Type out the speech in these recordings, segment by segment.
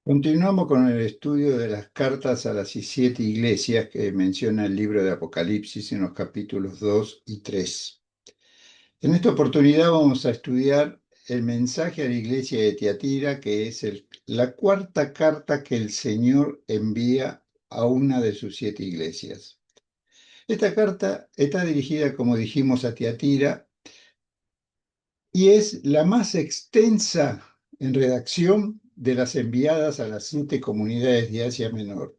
Continuamos con el estudio de las cartas a las 7 iglesias que menciona el libro de Apocalipsis en los capítulos 2 y 3. En esta oportunidad vamos a estudiar el mensaje a la iglesia de Tiatira, que es la cuarta carta que el Señor envía a una de sus 7 iglesias. Esta carta está dirigida, como dijimos, a Tiatira y es la más extensa en redacción de las enviadas a las 7 comunidades de Asia Menor.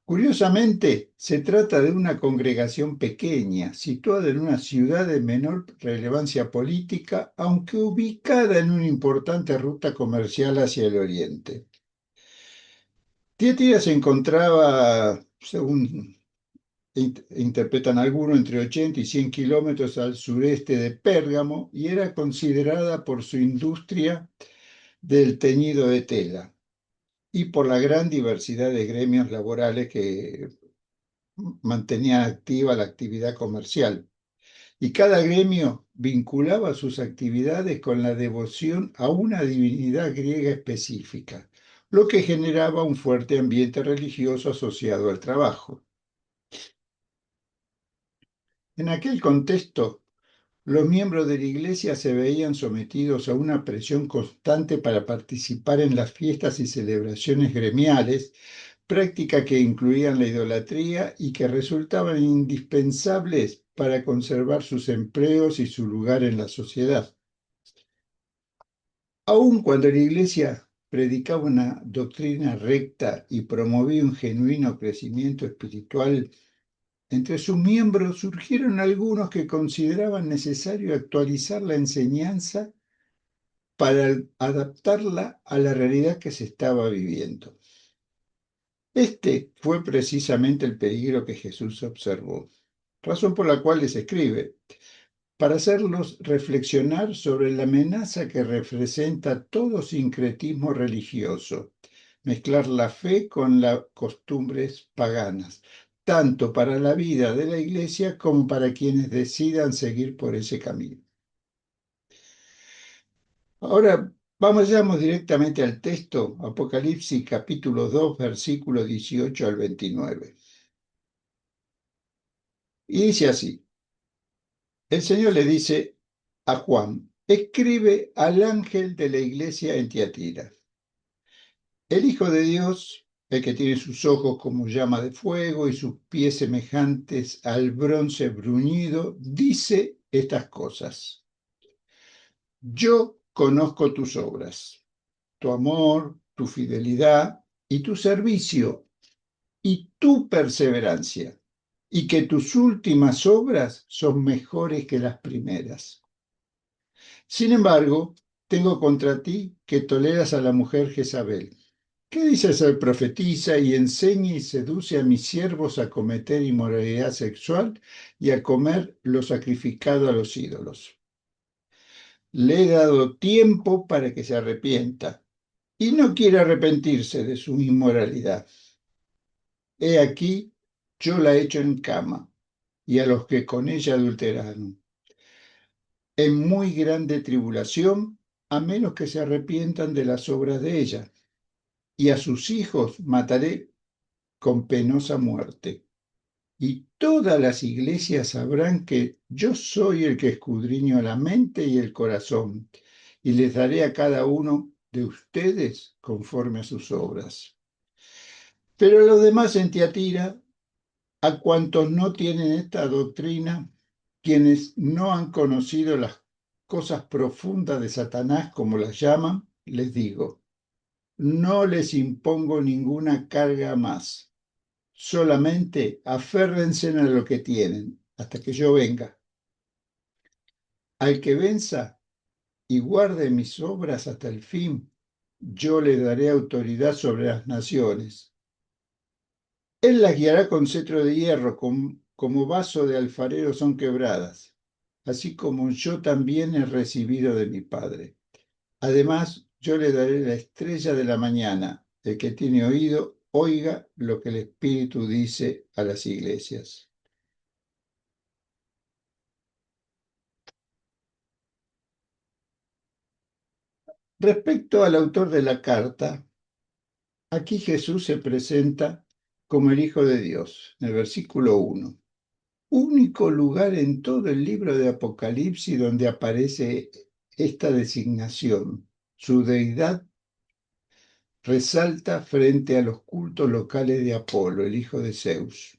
Curiosamente, se trata de una congregación pequeña, situada en una ciudad de menor relevancia política, aunque ubicada en una importante ruta comercial hacia el oriente. Tiatira se encontraba, según interpretan algunos, entre 80 y 100 kilómetros al sureste de Pérgamo y era considerada por su industria del teñido de tela y por la gran diversidad de gremios laborales que mantenía activa la actividad comercial, y cada gremio vinculaba sus actividades con la devoción a una divinidad griega específica, lo que generaba un fuerte ambiente religioso asociado al trabajo. En aquel contexto, los miembros de la Iglesia se veían sometidos a una presión constante para participar en las fiestas y celebraciones gremiales, práctica que incluían la idolatría y que resultaban indispensables para conservar sus empleos y su lugar en la sociedad. Aun cuando la Iglesia predicaba una doctrina recta y promovía un genuino crecimiento espiritual, entre sus miembros surgieron algunos que consideraban necesario actualizar la enseñanza para adaptarla a la realidad que se estaba viviendo. Este fue precisamente el peligro que Jesús observó, razón por la cual les escribe, para hacerlos reflexionar sobre la amenaza que representa todo sincretismo religioso, mezclar la fe con las costumbres paganas, tanto para la vida de la Iglesia como para quienes decidan seguir por ese camino. Ahora vamos directamente al texto, Apocalipsis capítulo 2, versículos 18 al 29. Y dice así, el Señor le dice a Juan, escribe al ángel de la iglesia en Tiatira. El Hijo de Dios, el que tiene sus ojos como llama de fuego y sus pies semejantes al bronce bruñido, dice estas cosas. Yo conozco tus obras, tu amor, tu fidelidad y tu servicio y tu perseverancia, y que tus últimas obras son mejores que las primeras. Sin embargo, tengo contra ti que toleras a la mujer Jezabel, que dice ser profetisa y enseña y seduce a mis siervos a cometer inmoralidad sexual y a comer lo sacrificado a los ídolos. Le he dado tiempo para que se arrepienta y no quiere arrepentirse de su inmoralidad. He aquí, yo la echo en cama y a los que con ella adulteraron, en muy grande tribulación, a menos que se arrepientan de las obras de ella, y a sus hijos mataré con penosa muerte. Y todas las iglesias sabrán que yo soy el que escudriño la mente y el corazón, y les daré a cada uno de ustedes conforme a sus obras. Pero los demás en Tiatira, a cuantos no tienen esta doctrina, quienes no han conocido las cosas profundas de Satanás, como las llaman, les digo, no les impongo ninguna carga más, solamente aférrense a lo que tienen hasta que yo venga. Al que venza y guarde mis obras hasta el fin, yo le daré autoridad sobre las naciones. Él las guiará con cetro de hierro, como vaso de alfarero son quebradas, así como yo también he recibido de mi Padre. Además, yo le daré la estrella de la mañana. El que tiene oído, oiga lo que el Espíritu dice a las iglesias. Respecto al autor de la carta, Aquí Jesús se presenta como el Hijo de Dios, en el versículo 1. Único lugar en todo el libro de Apocalipsis donde aparece esta designación. Su deidad resalta frente a los cultos locales de Apolo, el hijo de Zeus.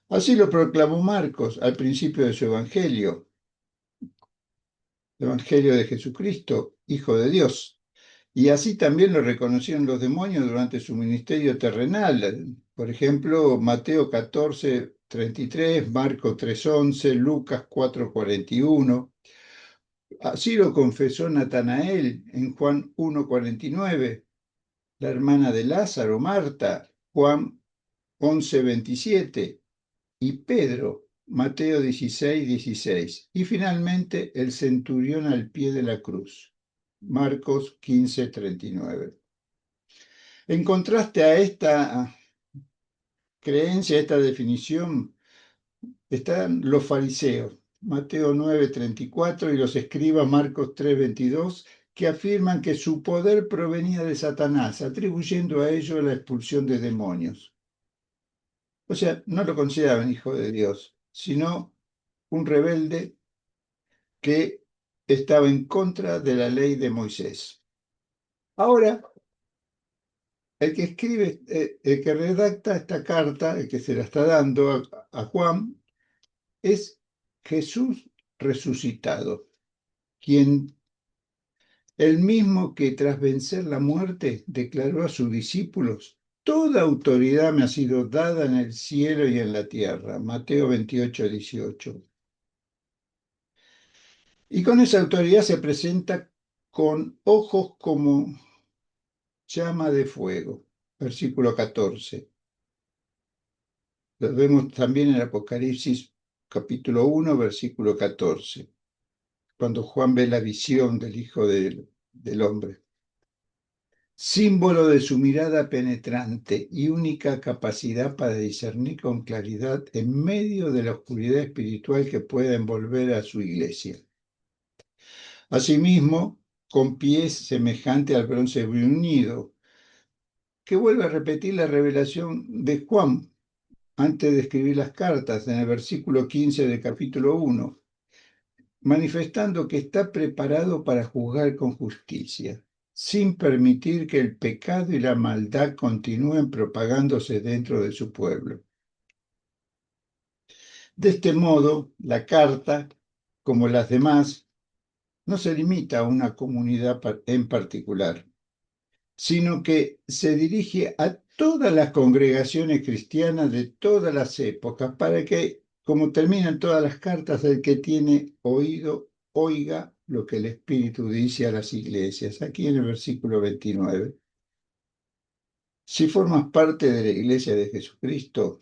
Así lo proclamó Marcos al principio de su Evangelio, Evangelio de Jesucristo, Hijo de Dios. Y así también lo reconocieron los demonios durante su ministerio terrenal. Por ejemplo, Mateo 14:33, Marcos 3:11, Lucas 4:41. Así lo confesó Natanael en Juan 1:49, la hermana de Lázaro, Marta, Juan 11:27, y Pedro, Mateo 16:16. Y finalmente el centurión al pie de la cruz, Marcos 15:39. En contraste a esta creencia, a esta definición, están los fariseos, Mateo 9:34, y los escribas, Marcos 3:22, que afirman que su poder provenía de Satanás, atribuyendo a ello la expulsión de demonios. O sea, no lo consideraban hijo de Dios, sino un rebelde que estaba en contra de la ley de Moisés. Ahora, el que escribe, el que redacta esta carta, el que se la está dando a Juan, es Jesús resucitado, quien el mismo que tras vencer la muerte declaró a sus discípulos: toda autoridad me ha sido dada en el cielo y en la tierra. Mateo 28:18. Y con esa autoridad se presenta con ojos como llama de fuego. Versículo 14. Lo vemos también en Apocalipsis capítulo 1, versículo 14, cuando Juan ve la visión del Hijo del Hombre. Símbolo de su mirada penetrante y única capacidad para discernir con claridad en medio de la oscuridad espiritual que pueda envolver a su iglesia. Asimismo, con pies semejante al bronce bruñido, que vuelve a repetir la revelación de Juan antes de escribir las cartas, en el versículo 15 del capítulo 1, manifestando que está preparado para juzgar con justicia, sin permitir que el pecado y la maldad continúen propagándose dentro de su pueblo. De este modo, la carta, como las demás, no se limita a una comunidad en particular, sino que se dirige a todas las congregaciones cristianas de todas las épocas, para que, como terminan todas las cartas, el que tiene oído, oiga lo que el Espíritu dice a las iglesias. Aquí en el versículo 29. Si formas parte de la iglesia de Jesucristo,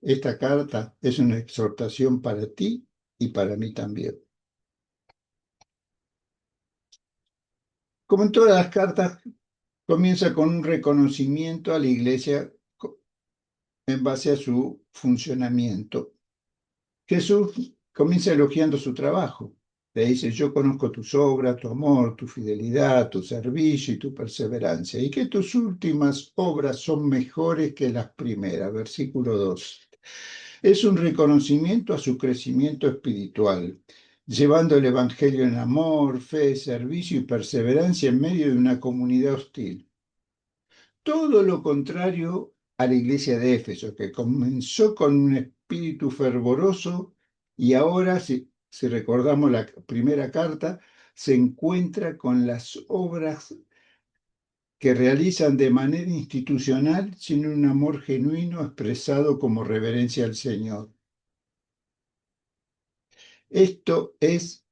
esta carta es una exhortación para ti y para mí también. Como en todas las cartas, comienza con un reconocimiento a la iglesia en base a su funcionamiento. Jesús comienza elogiando su trabajo. Le dice: yo conozco tus obras, tu amor, tu fidelidad, tu servicio y tu perseverancia, y que tus últimas obras son mejores que las primeras. Versículo 2. Es un reconocimiento a su crecimiento espiritual, llevando el Evangelio en amor, fe, servicio y perseverancia en medio de una comunidad hostil. Todo lo contrario a la iglesia de Éfeso, que comenzó con un espíritu fervoroso y ahora, si recordamos la primera carta, se encuentra con las obras que realizan de manera institucional sin un amor genuino expresado como reverencia al Señor. Esto es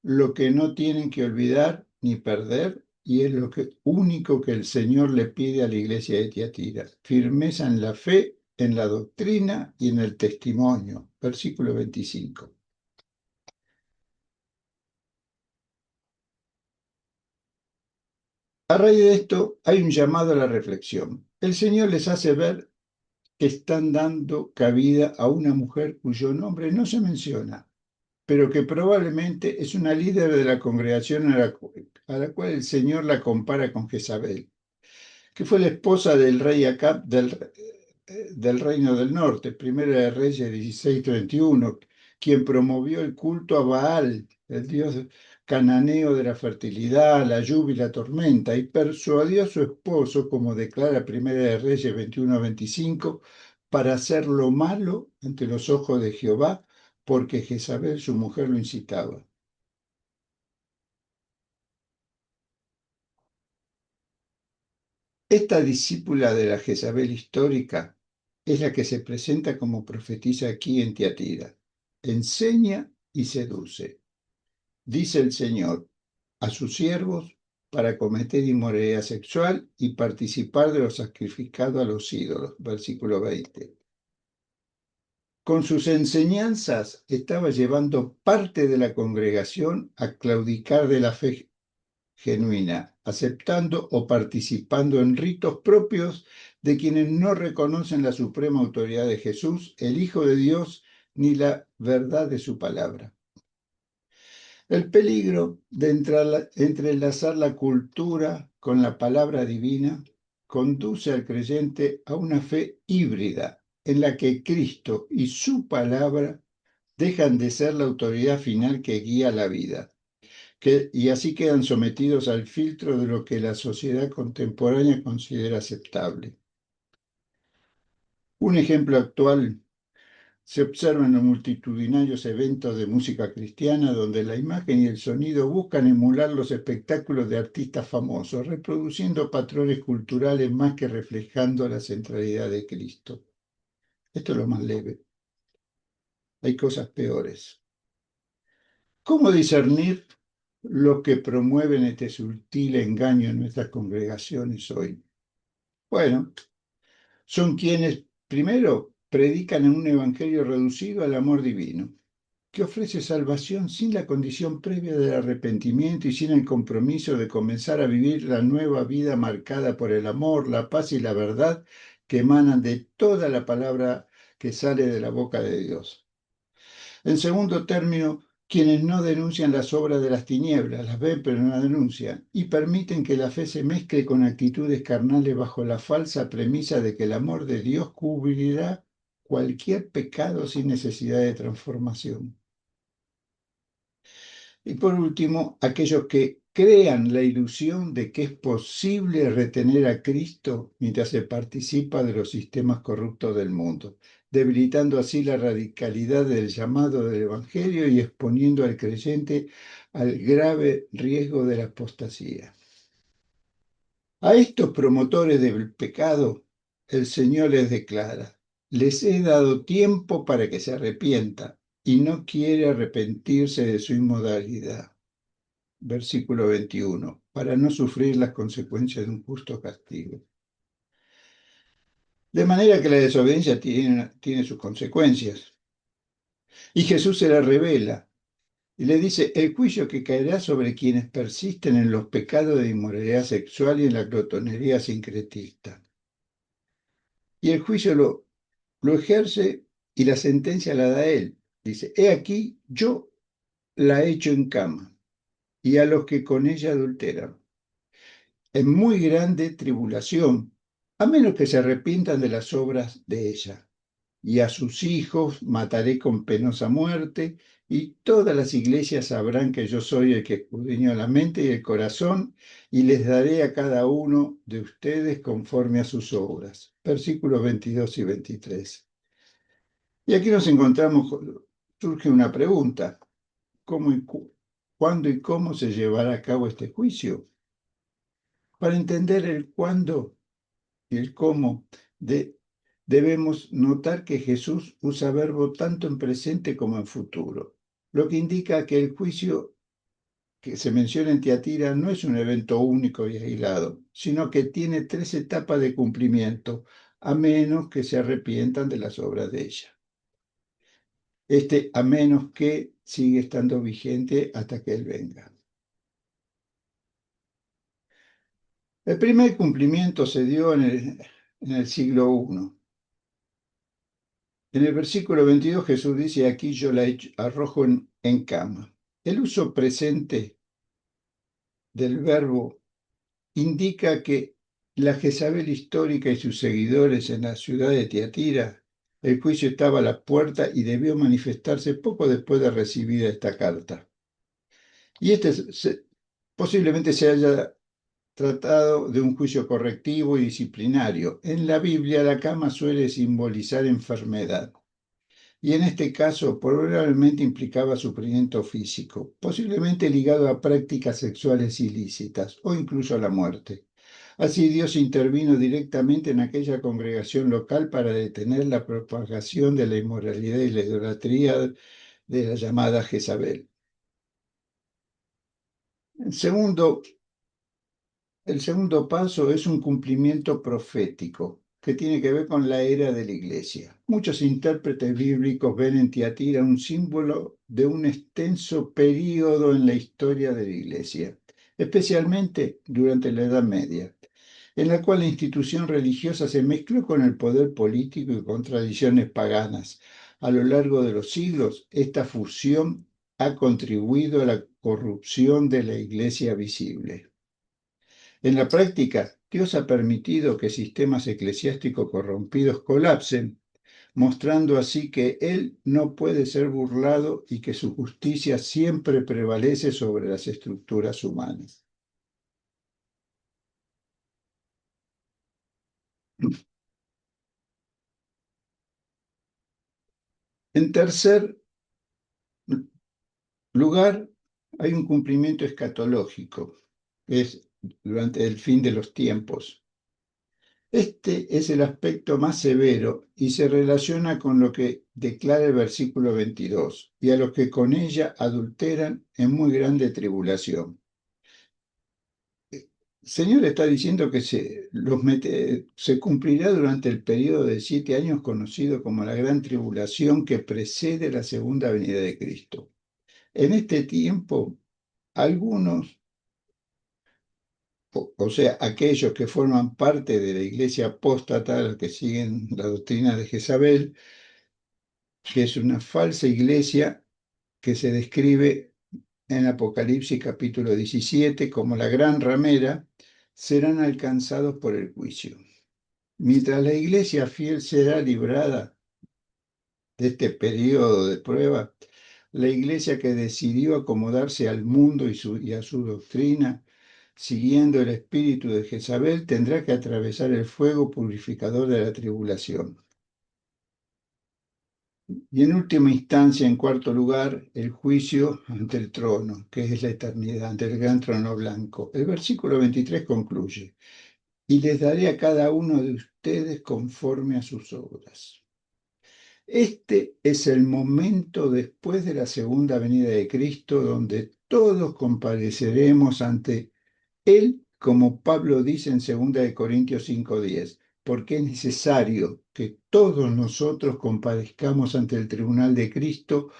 lo que no tienen que olvidar ni perder, y es lo único que el Señor le pide a la iglesia de Tiatira: firmeza en la fe, en la doctrina y en el testimonio. Versículo 25. A raíz de esto hay un llamado a la reflexión. El Señor les hace ver que están dando cabida a una mujer cuyo nombre no se menciona, pero que probablemente es una líder de la congregación a la cual el Señor la compara con Jezabel, que fue la esposa del rey Acab del Reino del Norte, Primera de Reyes 16:31, quien promovió el culto a Baal, el dios cananeo de la fertilidad, la lluvia y la tormenta, y persuadió a su esposo, como declara Primera de Reyes 21:25, para hacer lo malo ante los ojos de Jehová, porque Jezabel, su mujer, lo incitaba. Esta discípula de la Jezabel histórica es la que se presenta como profetisa aquí en Tiatira. Enseña y seduce, dice el Señor, a sus siervos para cometer inmoralidad sexual y participar de lo sacrificado a los ídolos. Versículo 20. Con sus enseñanzas estaba llevando parte de la congregación a claudicar de la fe genuina, aceptando o participando en ritos propios de quienes no reconocen la suprema autoridad de Jesús, el Hijo de Dios, ni la verdad de su palabra. El peligro de entrelazar la cultura con la palabra divina conduce al creyente a una fe híbrida, en la que Cristo y su palabra dejan de ser la autoridad final que guía la vida, y así quedan sometidos al filtro de lo que la sociedad contemporánea considera aceptable. Un ejemplo actual se observa en los multitudinarios eventos de música cristiana donde la imagen y el sonido buscan emular los espectáculos de artistas famosos, reproduciendo patrones culturales más que reflejando la centralidad de Cristo. Esto es lo más leve. Hay cosas peores. ¿Cómo discernir lo que promueven este sutil engaño en nuestras congregaciones hoy? Bueno, son quienes, primero, predican en un evangelio reducido al amor divino, que ofrece salvación sin la condición previa del arrepentimiento y sin el compromiso de comenzar a vivir la nueva vida marcada por el amor, la paz y la verdad que emanan de toda la palabra que sale de la boca de Dios. En segundo término, quienes no denuncian las obras de las tinieblas, las ven pero no las denuncian, y permiten que la fe se mezcle con actitudes carnales bajo la falsa premisa de que el amor de Dios cubrirá cualquier pecado sin necesidad de transformación. Y por último, aquellos que crean la ilusión de que es posible retener a Cristo mientras se participa de los sistemas corruptos del mundo, debilitando así la radicalidad del llamado del Evangelio y exponiendo al creyente al grave riesgo de la apostasía. A estos promotores del pecado, el Señor les declara: les he dado tiempo para que se arrepientan y no quiere arrepentirse de su inmoralidad. Versículo 21, para no sufrir las consecuencias de un justo castigo. De manera que la desobediencia tiene sus consecuencias. Y Jesús se la revela y le dice: el juicio que caerá sobre quienes persisten en los pecados de inmoralidad sexual y en la glotonería sincretista. Y el juicio lo ejerce y la sentencia la da él. Dice: he aquí, yo la echo en cama y a los que con ella adulteran en muy grande tribulación, a menos que se arrepientan de las obras de ella. Y a sus hijos mataré con penosa muerte, y todas las iglesias sabrán que yo soy el que escudriño la mente y el corazón, y les daré a cada uno de ustedes conforme a sus obras. Versículos 22 y 23. Y aquí nos encontramos, surge una pregunta: ¿cómo y cuándo y cómo se llevará a cabo este juicio? Para entender el cuándo y el cómo, debemos notar que Jesús usa verbo tanto en presente como en futuro, lo que indica que el juicio que se menciona en Tiatira no es un evento único y aislado, sino que tiene tres etapas de cumplimiento, a menos que se arrepientan de las obras de ella. A menos que sigue estando vigente hasta que Él venga. El primer cumplimiento se dio en el siglo I. En el versículo 22 Jesús dice, aquí yo la arrojo en cama. El uso presente del verbo indica que la Jezabel histórica y sus seguidores en la ciudad de Tiatira, el juicio estaba a la puerta y debió manifestarse poco después de recibida esta carta. Y posiblemente se haya tratado de un juicio correctivo y disciplinario. En la Biblia la cama suele simbolizar enfermedad y en este caso probablemente implicaba sufrimiento físico, posiblemente ligado a prácticas sexuales ilícitas o incluso a la muerte. Así Dios intervino directamente en aquella congregación local para detener la propagación de la inmoralidad y la idolatría de la llamada Jezabel. El segundo paso es un cumplimiento profético que tiene que ver con la era de la iglesia. Muchos intérpretes bíblicos ven en Tiatira un símbolo de un extenso período en la historia de la iglesia, especialmente durante la Edad Media, en la cual la institución religiosa se mezcló con el poder político y con tradiciones paganas. A lo largo de los siglos, esta fusión ha contribuido a la corrupción de la iglesia visible. En la práctica, Dios ha permitido que sistemas eclesiásticos corrompidos colapsen, mostrando así que Él no puede ser burlado y que su justicia siempre prevalece sobre las estructuras humanas. En tercer lugar, hay un cumplimiento escatológico, que es durante el fin de los tiempos. Este es el aspecto más severo y se relaciona con lo que declara el versículo 22, y a los que con ella adulteran en muy grande tribulación. El Señor está diciendo que se cumplirá durante el periodo de 7 años conocido como la gran tribulación que precede la segunda venida de Cristo. En este tiempo, algunos, o sea, aquellos que forman parte de la iglesia apóstata, los que siguen la doctrina de Jezabel, que es una falsa iglesia que se describe en Apocalipsis capítulo 17 como la gran ramera, serán alcanzados por el juicio. Mientras la iglesia fiel será librada de este periodo de prueba, la iglesia que decidió acomodarse al mundo y a su doctrina, siguiendo el espíritu de Jezabel, tendrá que atravesar el fuego purificador de la tribulación. Y en última instancia, en cuarto lugar, el juicio ante el trono, que es la eternidad, ante el gran trono blanco. El versículo 23 concluye, y les daré a cada uno de ustedes conforme a sus obras. Este es el momento después de la segunda venida de Cristo, donde todos compareceremos ante Él, como Pablo dice en 2 Corintios 5:10, porque es necesario que todos nosotros comparezcamos ante el tribunal de Cristo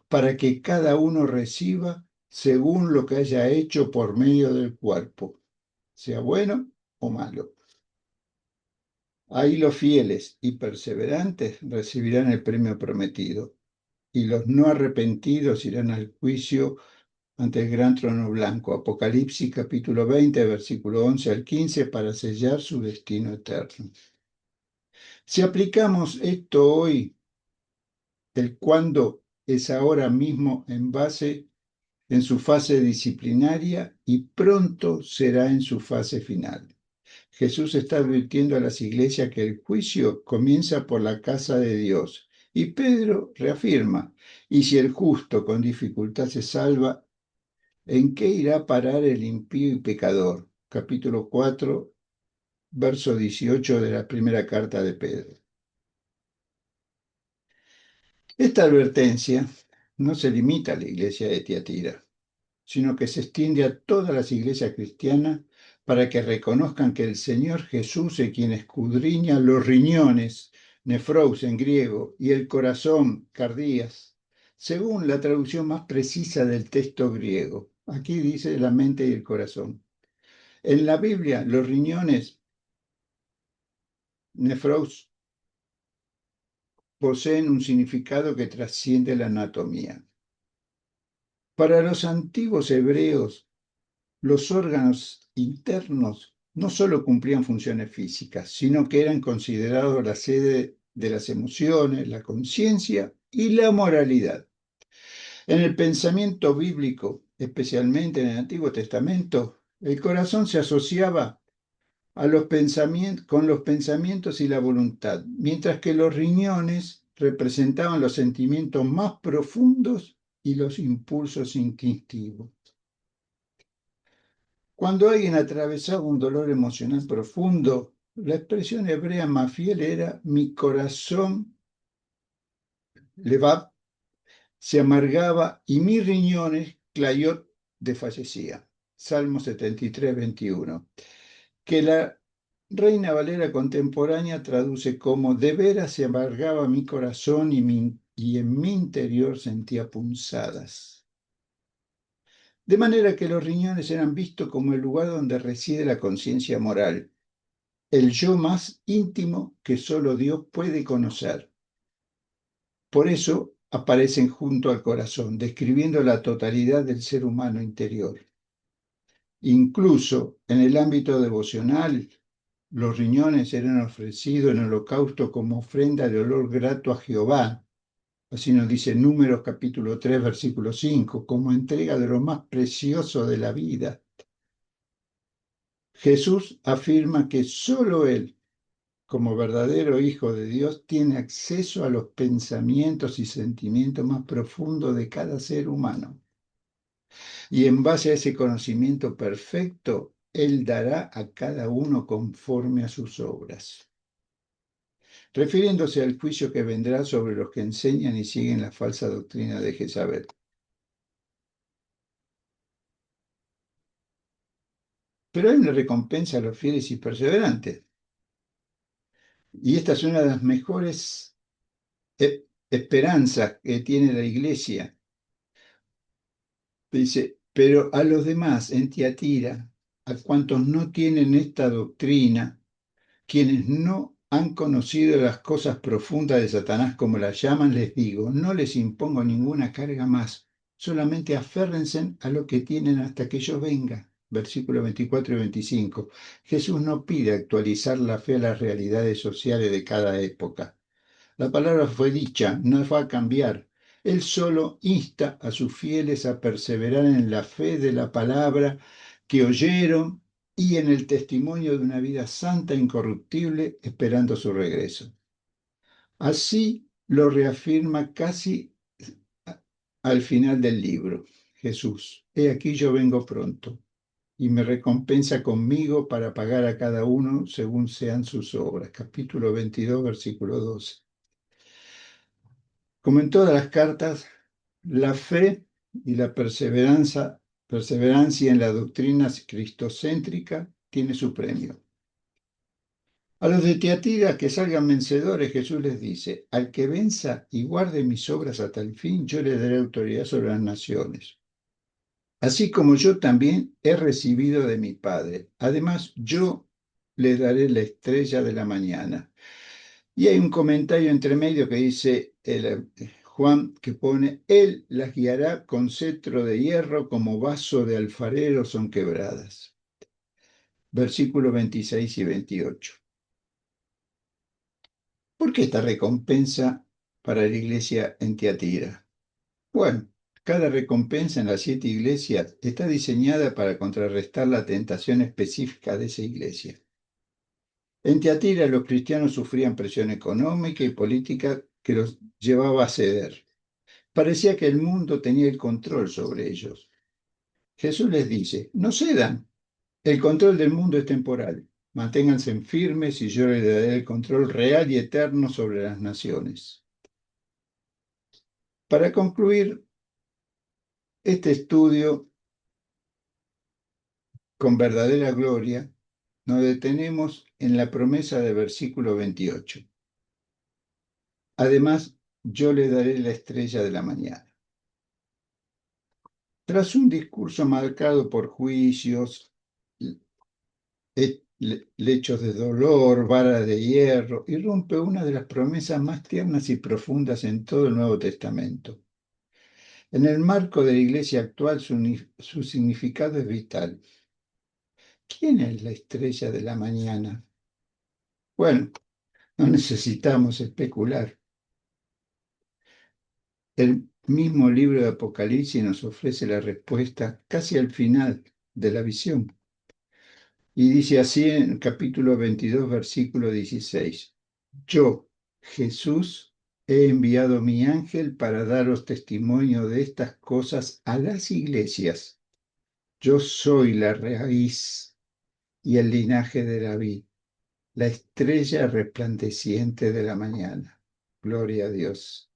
para que cada uno reciba según lo que haya hecho por medio del cuerpo, sea bueno o malo. Ahí los fieles y perseverantes recibirán el premio prometido, y los no arrepentidos irán al juicio ante el gran trono blanco. Apocalipsis capítulo 20, versículo 11 al 15, para sellar su destino eterno. Si aplicamos esto hoy, el cuándo es ahora mismo en su fase disciplinaria y pronto será en su fase final. Jesús está advirtiendo a las iglesias que el juicio comienza por la casa de Dios. Y Pedro reafirma, y si el justo con dificultad se salva, ¿en qué irá a parar el impío y pecador? Capítulo 4, verso 18 de la primera carta de Pedro. Esta advertencia no se limita a la iglesia de Tiatira, sino que se extiende a todas las iglesias cristianas para que reconozcan que el Señor Jesús es quien escudriña los riñones, nefrous en griego, y el corazón, cardías, según la traducción más precisa del texto griego. Aquí dice la mente y el corazón. En la Biblia, los riñones, nefrous, poseen un significado que trasciende la anatomía. Para los antiguos hebreos, los órganos internos no solo cumplían funciones físicas, sino que eran considerados la sede de las emociones, la conciencia y la moralidad. En el pensamiento bíblico, especialmente en el Antiguo Testamento, el corazón se asociaba a los con los pensamientos y la voluntad, mientras que los riñones representaban los sentimientos más profundos y los impulsos instintivos. Cuando alguien atravesaba un dolor emocional profundo, la expresión hebrea más fiel era mi corazón levad se amargaba y mis riñones clayot desfallecía. Salmo 73, 21. Que la Reina Valera contemporánea traduce como de veras se amargaba mi corazón y en mi interior sentía punzadas. De manera que los riñones eran vistos como el lugar donde reside la conciencia moral, el yo más íntimo que solo Dios puede conocer. Por eso aparecen junto al corazón, describiendo la totalidad del ser humano interior. Incluso en el ámbito devocional, los riñones eran ofrecidos en holocausto como ofrenda de olor grato a Jehová. Así nos dice Números capítulo 3, versículo 5, como entrega de lo más precioso de la vida. Jesús afirma que solo Él, como verdadero Hijo de Dios, tiene acceso a los pensamientos y sentimientos más profundos de cada ser humano. Y en base a ese conocimiento perfecto, Él dará a cada uno conforme a sus obras, refiriéndose al juicio que vendrá sobre los que enseñan y siguen la falsa doctrina de Jezabel. Pero hay una recompensa a los fieles y perseverantes. Y esta es una de las mejores esperanzas que tiene la Iglesia. Dice, pero a los demás en Tiatira, a cuantos no tienen esta doctrina, quienes no han conocido las cosas profundas de Satanás, como las llaman, les digo, no les impongo ninguna carga más, solamente aférrense a lo que tienen hasta que yo venga. Versículos 24 y 25. Jesús no pide actualizar la fe a las realidades sociales de cada época. La palabra fue dicha, no va a cambiar. Él solo insta a sus fieles a perseverar en la fe de la palabra que oyeron y en el testimonio de una vida santa e incorruptible, esperando su regreso. Así lo reafirma casi al final del libro Jesús. He aquí yo vengo pronto y me recompensa conmigo para pagar a cada uno según sean sus obras. Capítulo 22, versículo 12. Como en todas las cartas, la fe y la perseverancia en la doctrina cristocéntrica tiene su premio. A los de Tiatira que salgan vencedores, Jesús les dice, al que venza y guarde mis obras hasta el fin, yo le daré autoridad sobre las naciones. Así como yo también he recibido de mi Padre. Además, yo le daré la estrella de la mañana. Y hay un comentario entre medio que dice Juan, que pone, Él las guiará con cetro de hierro, como vaso de alfarero son quebradas. Versículos 26 y 28. ¿Por qué esta recompensa para la iglesia en Tiatira? Bueno, cada recompensa en las 7 iglesias está diseñada para contrarrestar la tentación específica de esa iglesia. En Tiatira los cristianos sufrían presión económica y política que los llevaba a ceder. Parecía que el mundo tenía el control sobre ellos. Jesús les dice, no cedan, el control del mundo es temporal. Manténganse firmes y yo les daré el control real y eterno sobre las naciones. Para concluir este estudio con verdadera gloria, nos detenemos en la promesa del versículo 28. Además, yo le daré la estrella de la mañana. Tras un discurso marcado por juicios, lechos de dolor, vara de hierro, y rompe una de las promesas más tiernas y profundas en todo el Nuevo Testamento. En el marco de la iglesia actual, su significado es vital. ¿Quién es la estrella de la mañana? Bueno, no necesitamos especular. El mismo libro de Apocalipsis nos ofrece la respuesta casi al final de la visión. Y dice así en el capítulo 22, versículo 16. Yo, Jesús, he enviado mi ángel para daros testimonio de estas cosas a las iglesias. Yo soy la raíz y el linaje de David, la estrella resplandeciente de la mañana. Gloria a Dios.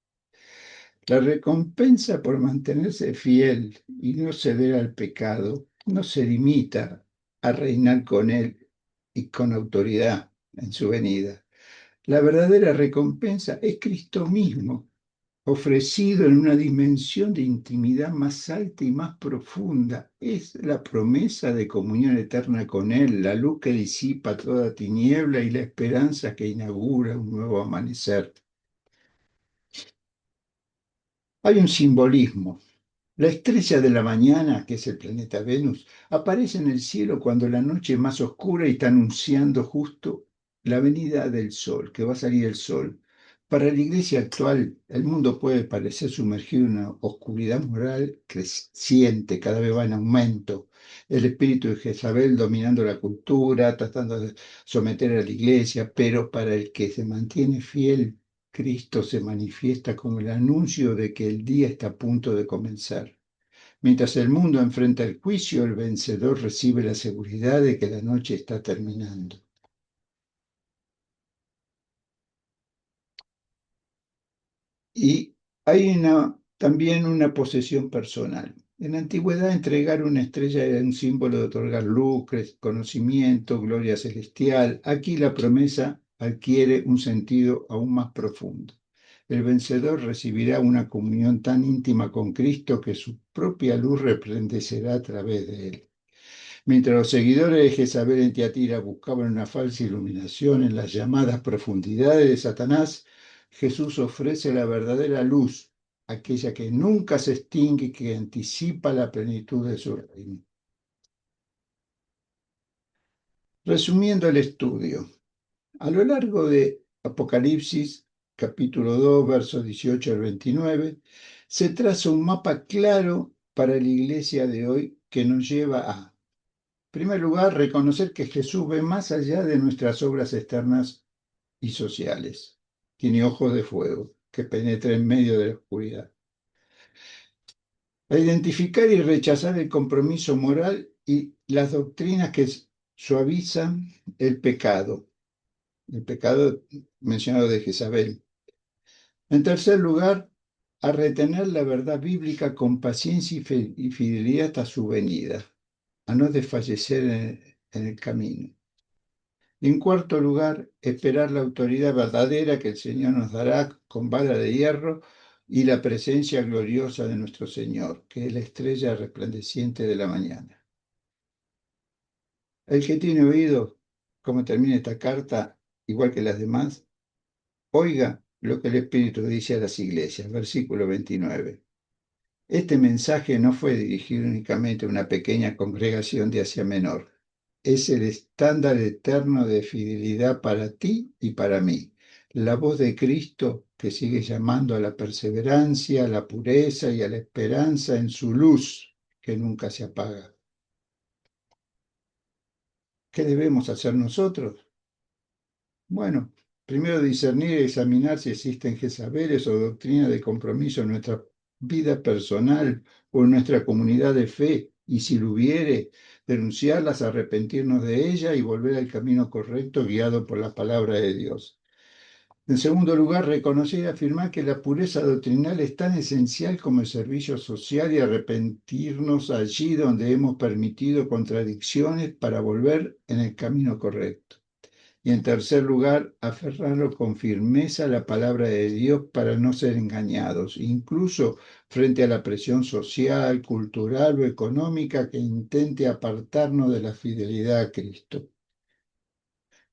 La recompensa por mantenerse fiel y no ceder al pecado no se limita a reinar con él y con autoridad en su venida. La verdadera recompensa es Cristo mismo, ofrecido en una dimensión de intimidad más alta y más profunda. Es la promesa de comunión eterna con Él, la luz que disipa toda tiniebla y la esperanza que inaugura un nuevo amanecer. Hay un simbolismo. La estrella de la mañana, que es el planeta Venus, aparece en el cielo cuando la noche es más oscura y está anunciando justo la venida del sol, que va a salir el sol. Para la iglesia actual, el mundo puede parecer sumergido en una oscuridad moral creciente, cada vez va en aumento. El espíritu de Jezabel dominando la cultura, tratando de someter a la iglesia, pero para el que se mantiene fiel, Cristo se manifiesta como el anuncio de que el día está a punto de comenzar. Mientras el mundo enfrenta el juicio, el vencedor recibe la seguridad de que la noche está terminando. Y hay también una posesión personal. En la antigüedad, entregar una estrella era un símbolo de otorgar luz, conocimiento, gloria celestial. Aquí la promesa adquiere un sentido aún más profundo. El vencedor recibirá una comunión tan íntima con Cristo que su propia luz resplandecerá a través de él. Mientras los seguidores de Jezabel en Tiatira buscaban una falsa iluminación en las llamadas profundidades de Satanás, Jesús ofrece la verdadera luz, aquella que nunca se extingue y que anticipa la plenitud de su reino. Resumiendo el estudio, a lo largo de Apocalipsis, capítulo 2, versos 18 al 29, se traza un mapa claro para la iglesia de hoy que nos lleva a, en primer lugar, reconocer que Jesús ve más allá de nuestras obras externas y sociales. Tiene ojos de fuego que penetra en medio de la oscuridad. A identificar y rechazar el compromiso moral y las doctrinas que suavizan el pecado mencionado de Jezabel. En tercer lugar, a retener la verdad bíblica con paciencia y fidelidad hasta su venida, a no desfallecer en el camino. En cuarto lugar, esperar la autoridad verdadera que el Señor nos dará con vara de hierro y la presencia gloriosa de nuestro Señor, que es la estrella resplandeciente de la mañana. El que tiene oído, como termina esta carta, igual que las demás, oiga lo que el Espíritu dice a las iglesias. Versículo 29. Este mensaje no fue dirigido únicamente a una pequeña congregación de Asia Menor. Es el estándar eterno de fidelidad para ti y para mí. La voz de Cristo que sigue llamando a la perseverancia, a la pureza y a la esperanza en su luz que nunca se apaga. ¿Qué debemos hacer nosotros? Bueno, primero discernir y examinar si existen Jezabeles o doctrinas de compromiso en nuestra vida personal o en nuestra comunidad de fe, y si lo hubiere, denunciarlas, arrepentirnos de ellas y volver al camino correcto guiado por la palabra de Dios. En segundo lugar, reconocer y afirmar que la pureza doctrinal es tan esencial como el servicio social y arrepentirnos allí donde hemos permitido contradicciones para volver en el camino correcto. Y en tercer lugar, aferrarnos con firmeza a la palabra de Dios para no ser engañados, incluso frente a la presión social, cultural o económica que intente apartarnos de la fidelidad a Cristo.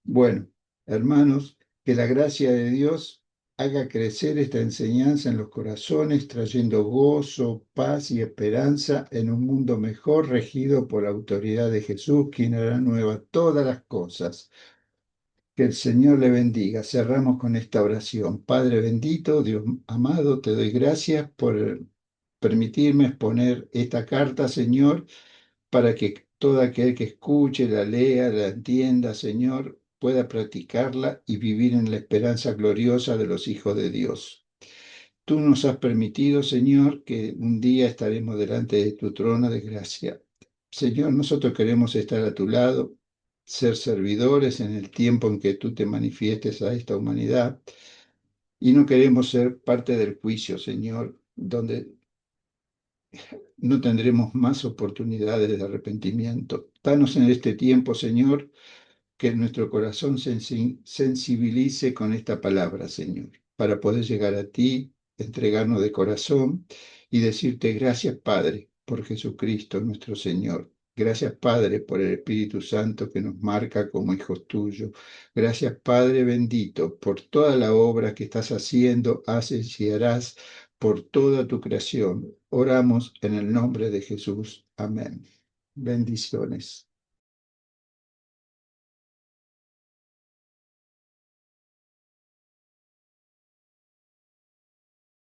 Bueno, hermanos, que la gracia de Dios haga crecer esta enseñanza en los corazones, trayendo gozo, paz y esperanza en un mundo mejor, regido por la autoridad de Jesús, quien hará nuevas todas las cosas. Que el Señor le bendiga. Cerramos con esta oración. Padre bendito, Dios amado, te doy gracias por permitirme exponer esta carta, Señor, para que todo aquel que escuche, la lea, la entienda, Señor, pueda practicarla y vivir en la esperanza gloriosa de los hijos de Dios. Tú nos has permitido, Señor, que un día estaremos delante de tu trono de gracia. Señor, nosotros queremos estar a tu lado, ser servidores en el tiempo en que tú te manifiestes a esta humanidad, y no queremos ser parte del juicio, Señor, donde no tendremos más oportunidades de arrepentimiento. Danos en este tiempo, Señor, que nuestro corazón se sensibilice con esta palabra, Señor, para poder llegar a ti, entregarnos de corazón y decirte gracias, Padre, por Jesucristo nuestro Señor. Gracias, Padre, por el Espíritu Santo que nos marca como hijos tuyos. Gracias, Padre bendito, por toda la obra que estás haciendo, haces y harás por toda tu creación. Oramos en el nombre de Jesús. Amén. Bendiciones.